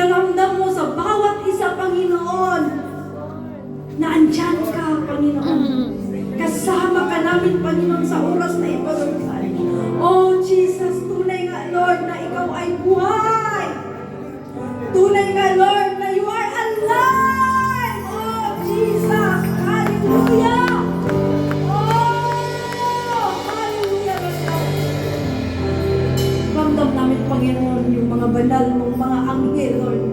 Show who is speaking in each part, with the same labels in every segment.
Speaker 1: pinaramdam mo sa bawat isa, Panginoon, na andyan ka, Panginoon. Kasama ka namin, Panginoon, sa oras na ito, Lord God. Oh, Jesus, tunay nga, Lord, na ikaw ay buhay. Tunay nga, Lord, na you are alive. Oh, Jesus, hallelujah. Oh, hallelujah, Lord God. Ramdam namin, Panginoon, yung mga banal mong mga anghel, Lord,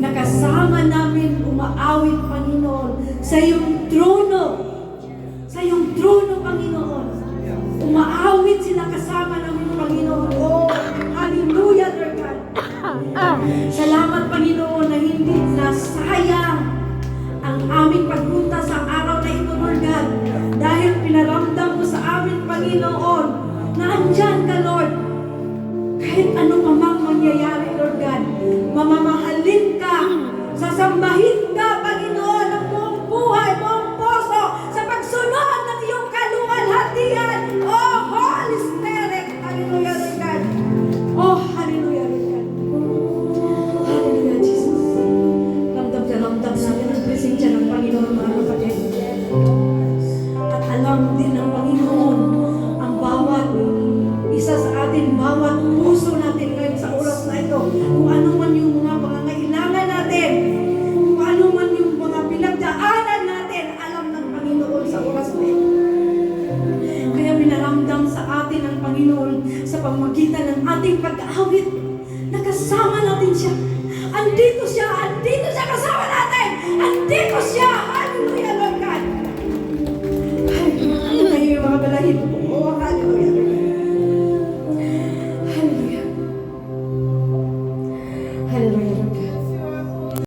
Speaker 1: na kasama namin umaawit, Panginoon, sa iyong trono. Sa iyong trono, Panginoon. Umaawit sila kasama namin, Panginoon. Oh, hallelujah, Lord God. Salamat, Panginoon, na hindi nasayang ang aming pagpunta sa araw na ito, Lord God. Dahil pinaramdam mo sa amin, Panginoon, na andyan ka, Lord. Kahit ano pa mang mangyayari, Lord God, mamamahalin ka, sasambahin ka, Panginoon, ng buong buhay, buong puso, sa pagsunod ng iyong kaluwalhatian. Oh, Holy Spirit, hallelujah, Lord God. Oh, hallelujah, Lord God. Hallelujah, Jesus. Ramdam na ramdam namin ang presensya ng Panginoon, mga kapatid. At alam din ng Panginoon ang bawat isa sa atin, bawat puso natin ngayon sa oras na ito, kung ano man yung mga pangangailangan natin, kung ano man yung mga pinagdaanan natin, alam ng Panginoon sa oras na ito. Kaya pinaramdam sa atin ang Panginoon sa pamamagitan ng ating pag-aawit, nakasama natin siya. Andito siya kasama natin. Andito siya. Hallelujah, Lord